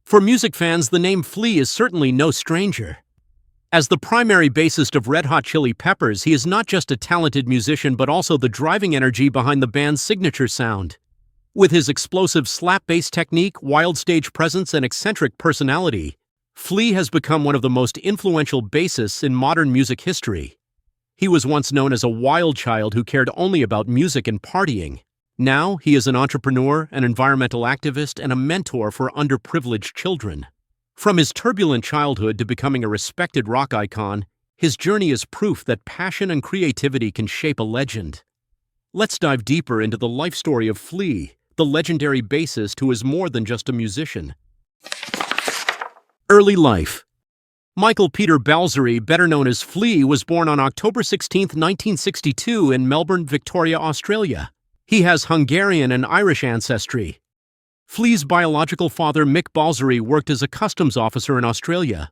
For music fans, the name Flea is certainly no stranger. As the primary bassist of Red Hot Chili Peppers, he is not just a talented musician but also the driving energy behind the band's signature sound. With his explosive slap bass technique, wild stage presence, and eccentric personality, Flea has become one of the most influential bassists in modern music history. He was once known as a wild child who cared only about music and partying. Now, he is an entrepreneur, an environmental activist, and a mentor for underprivileged children. From his turbulent childhood to becoming a respected rock icon, his journey is proof that passion and creativity can shape a legend. Let's dive deeper into the life story of Flea, the legendary bassist who is more than just a musician. Early life. Michael Peter Balzery, better known as Flea, was born on October 16, 1962 in Melbourne, Victoria, Australia. He has Hungarian and Irish ancestry. Flea's biological father, Mick Balzery, worked as a customs officer in Australia.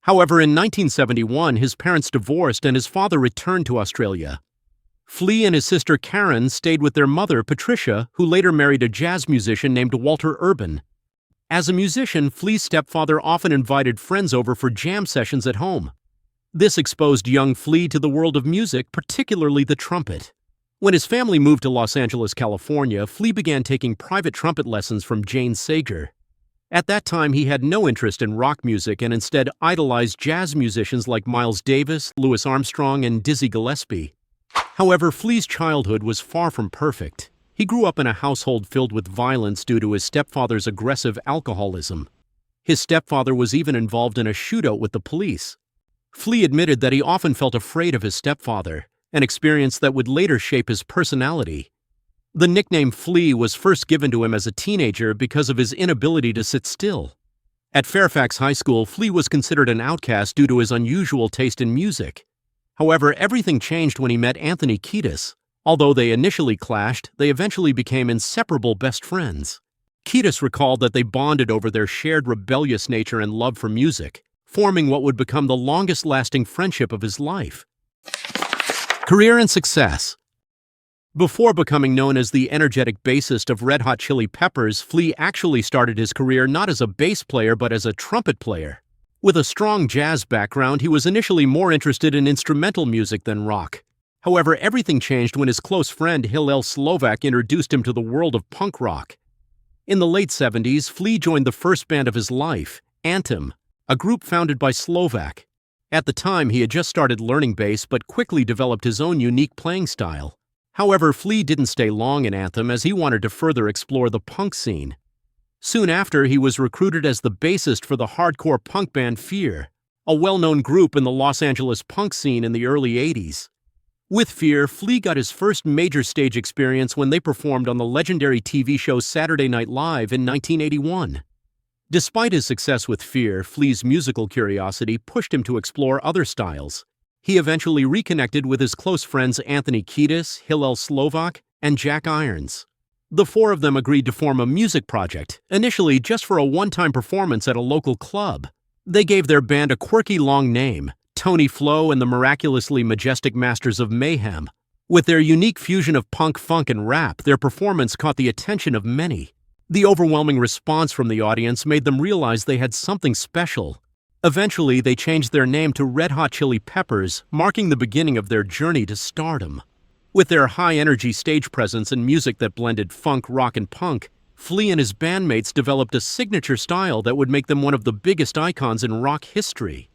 However, in 1971, his parents divorced and his father returned to Australia. Flea and his sister Karen stayed with their mother, Patricia, who later married a jazz musician named Walter Urban. As a musician, Flea's stepfather often invited friends over for jam sessions at home. This exposed young Flea to the world of music, particularly the trumpet. When his family moved to Los Angeles, California, Flea began taking private trumpet lessons from Jane Sager. At that time, he had no interest in rock music and instead idolized jazz musicians like Miles Davis, Louis Armstrong, and Dizzy Gillespie. However, Flea's childhood was far from perfect. He grew up in a household filled with violence due to his stepfather's aggressive alcoholism. His stepfather was even involved in a shootout with the police. Flea admitted that he often felt afraid of his stepfather, an experience that would later shape his personality. The nickname Flea was first given to him as a teenager because of his inability to sit still. At Fairfax High School, Flea was considered an outcast due to his unusual taste in music. However, everything changed when he met Anthony Kiedis. Although they initially clashed, they eventually became inseparable best friends. Kiedis recalled that they bonded over their shared rebellious nature and love for music, forming what would become the longest-lasting friendship of his life. Career and success. Before becoming known as the energetic bassist of Red Hot Chili Peppers, Flea actually started his career not as a bass player but as a trumpet player. With a strong jazz background, he was initially more interested in instrumental music than rock. However, everything changed when his close friend Hillel Slovak introduced him to the world of punk rock. In the late 70s, Flea joined the first band of his life, Anthem, a group founded by Slovak. At the time, he had just started learning bass but quickly developed his own unique playing style. However, Flea didn't stay long in Anthem as he wanted to further explore the punk scene. Soon after, he was recruited as the bassist for the hardcore punk band Fear, a well-known group in the Los Angeles punk scene in the early 80s. With Fear, Flea got his first major stage experience when they performed on the legendary TV show Saturday Night Live in 1981. Despite his success with Fear, Flea's musical curiosity pushed him to explore other styles. He eventually reconnected with his close friends Anthony Kiedis, Hillel Slovak, and Jack Irons. The four of them agreed to form a music project, initially just for a one-time performance at a local club. They gave their band a quirky long name, Tony Flo and the Miraculously Majestic Masters of Mayhem. With their unique fusion of punk, funk, and rap, their performance caught the attention of many. The overwhelming response from the audience made them realize they had something special. Eventually, they changed their name to Red Hot Chili Peppers, marking the beginning of their journey to stardom. With their high-energy stage presence and music that blended funk, rock, and punk, Flea and his bandmates developed a signature style that would make them one of the biggest icons in rock history.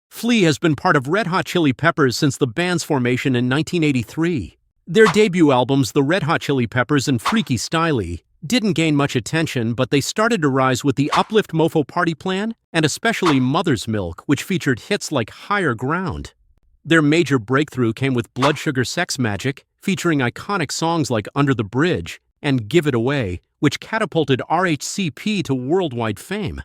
Flea has been part of Red Hot Chili Peppers since the band's formation in 1983. Their debut albums, The Red Hot Chili Peppers and Freaky Styley, didn't gain much attention, but they started to rise with the Uplift Mofo Party Plan, and especially Mother's Milk, which featured hits like Higher Ground. Their major breakthrough came with Blood Sugar Sex Magic, featuring iconic songs like Under the Bridge and Give It Away, which catapulted RHCP to worldwide fame.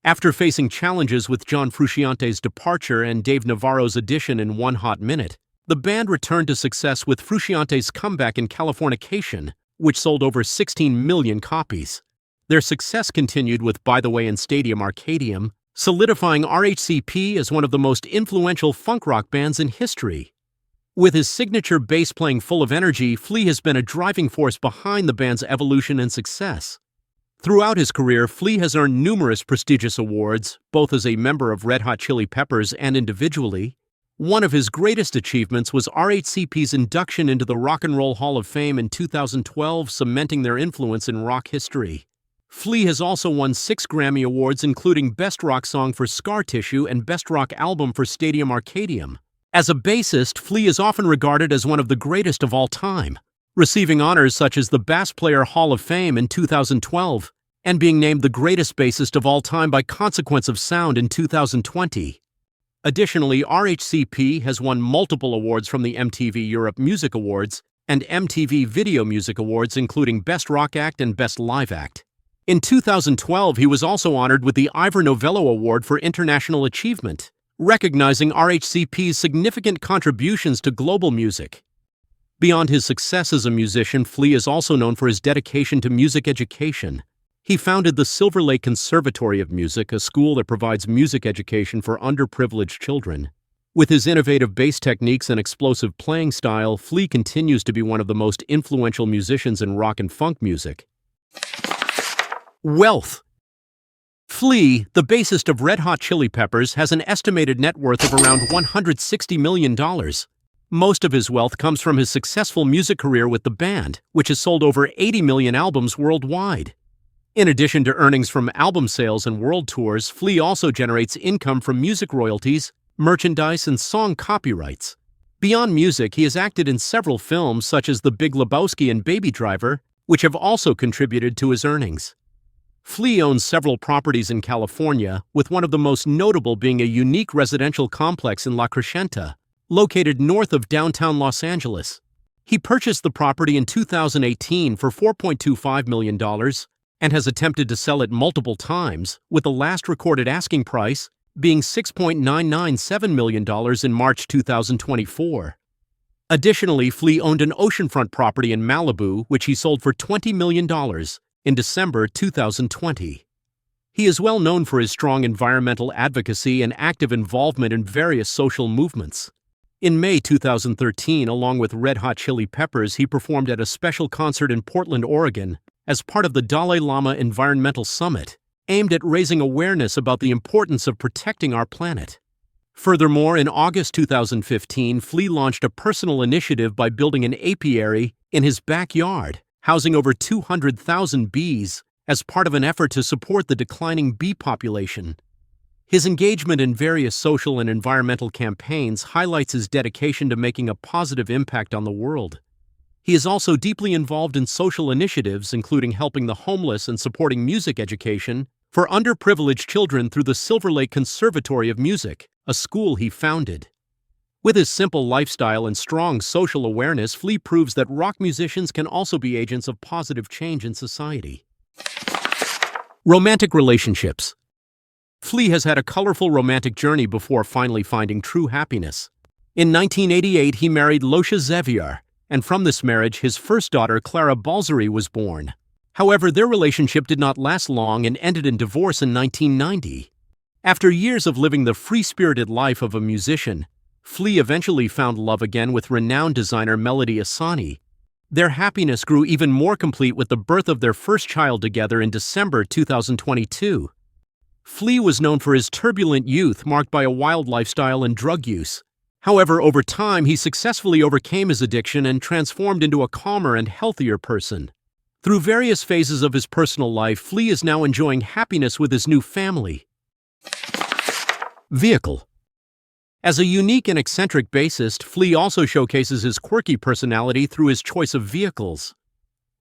After facing challenges with John Frusciante's departure and Dave Navarro's addition in One Hot Minute, the band returned to success with Frusciante's comeback in Californication, which sold over 16 million copies. Their success continued with By the Way and Stadium Arcadium, solidifying RHCP as one of the most influential funk rock bands in history. With his signature bass playing full of energy, Flea has been a driving force behind the band's evolution and success. Throughout his career, Flea has earned numerous prestigious awards, both as a member of Red Hot Chili Peppers and individually. One of his greatest achievements was RHCP's induction into the Rock and Roll Hall of Fame in 2012, cementing their influence in rock history. Flea has also won 6 Grammy Awards, including Best Rock Song for Scar Tissue and Best Rock Album for Stadium Arcadium. As a bassist, Flea is often regarded as one of the greatest of all time, receiving honors such as the Bass Player Hall of Fame in 2012 and being named the greatest bassist of all time by Consequence of Sound in 2020. Additionally, RHCP has won multiple awards from the MTV Europe Music Awards and MTV Video Music Awards, including Best Rock Act and Best Live Act. In 2012, he was also honored with the Ivor Novello Award for International Achievement, recognizing RHCP's significant contributions to global music. Beyond his success as a musician, Flea is also known for his dedication to music education. He founded the Silver Lake Conservatory of Music, a school that provides music education for underprivileged children. With his innovative bass techniques and explosive playing style, Flea continues to be one of the most influential musicians in rock and funk music. Wealth. Flea, the bassist of Red Hot Chili Peppers, has an estimated net worth of around $160 million. Most of his wealth comes from his successful music career with the band, which has sold over 80 million albums worldwide. In addition to earnings from album sales and world tours, Flea also generates income from music royalties, merchandise, and song copyrights. Beyond music, he has acted in several films such as The Big Lebowski and Baby Driver, which have also contributed to his earnings. Flea owns several properties in California, with one of the most notable being a unique residential complex in La Crescenta, located north of downtown Los Angeles. He purchased the property in 2018 for $4.25 million and has attempted to sell it multiple times, with the last recorded asking price being $6.997 million in March 2024. Additionally, Flea owned an oceanfront property in Malibu, which he sold for $20 million in December 2020. He is well known for his strong environmental advocacy and active involvement in various social movements. In May 2013, along with Red Hot Chili Peppers, he performed at a special concert in Portland, Oregon, as part of the Dalai Lama Environmental Summit, aimed at raising awareness about the importance of protecting our planet. Furthermore, in August 2015, Flea launched a personal initiative by building an apiary in his backyard, housing over 200,000 bees as part of an effort to support the declining bee population. His engagement in various social and environmental campaigns highlights his dedication to making a positive impact on the world. He is also deeply involved in social initiatives, including helping the homeless and supporting music education for underprivileged children through the Silver Lake Conservatory of Music, a school he founded. With his simple lifestyle and strong social awareness, Flea proves that rock musicians can also be agents of positive change in society. Romantic relationships. Flea has had a colorful romantic journey before finally finding true happiness. In 1988, he married Losha Zeviar, and from this marriage, his first daughter, Clara Balzary, was born. However, their relationship did not last long and ended in divorce in 1990. After years of living the free-spirited life of a musician, Flea eventually found love again with renowned designer Melody Ehsani. Their happiness grew even more complete with the birth of their first child together in December 2022. Flea was known for his turbulent youth marked by a wild lifestyle and drug use. However, over time, he successfully overcame his addiction and transformed into a calmer and healthier person. Through various phases of his personal life, Flea is now enjoying happiness with his new family. Vehicle. As a unique and eccentric bassist, Flea also showcases his quirky personality through his choice of vehicles.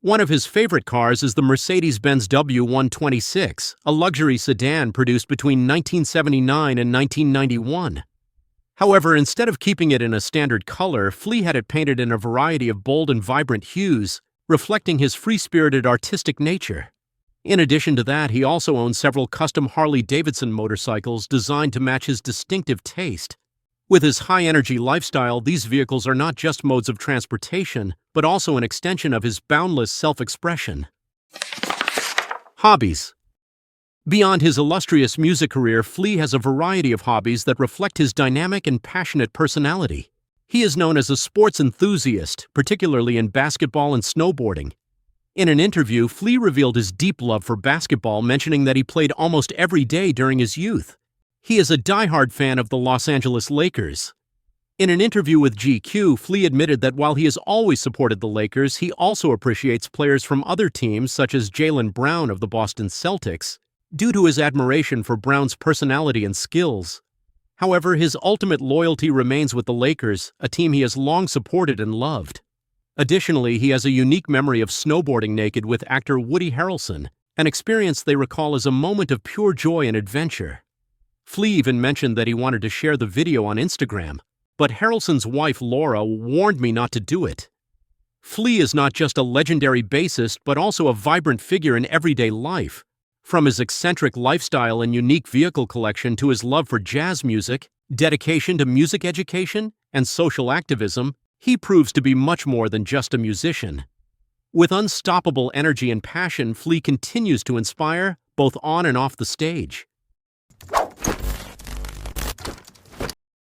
One of his favorite cars is the Mercedes-Benz W126, a luxury sedan produced between 1979 and 1991. However, instead of keeping it in a standard color, Flea had it painted in a variety of bold and vibrant hues, reflecting his free-spirited artistic nature. In addition to that, he also owns several custom Harley-Davidson motorcycles designed to match his distinctive taste. With his high-energy lifestyle, these vehicles are not just modes of transportation, but also an extension of his boundless self-expression. Hobbies. Beyond his illustrious music career, Flea has a variety of hobbies that reflect his dynamic and passionate personality. He is known as a sports enthusiast, particularly in basketball and snowboarding. In an interview, Flea revealed his deep love for basketball, mentioning that he played almost every day during his youth. He is a diehard fan of the Los Angeles Lakers. In an interview with GQ, Flea admitted that while he has always supported the Lakers, he also appreciates players from other teams such as Jaylen Brown of the Boston Celtics, due to his admiration for Brown's personality and skills. However, his ultimate loyalty remains with the Lakers, a team he has long supported and loved. Additionally, he has a unique memory of snowboarding naked with actor Woody Harrelson, an experience they recall as a moment of pure joy and adventure. Flea even mentioned that he wanted to share the video on Instagram, but Harrelson's wife Laura warned me not to do it. Flea is not just a legendary bassist, but also a vibrant figure in everyday life. From his eccentric lifestyle and unique vehicle collection to his love for jazz music, dedication to music education, and social activism, he proves to be much more than just a musician. With unstoppable energy and passion, Flea continues to inspire, both on and off the stage.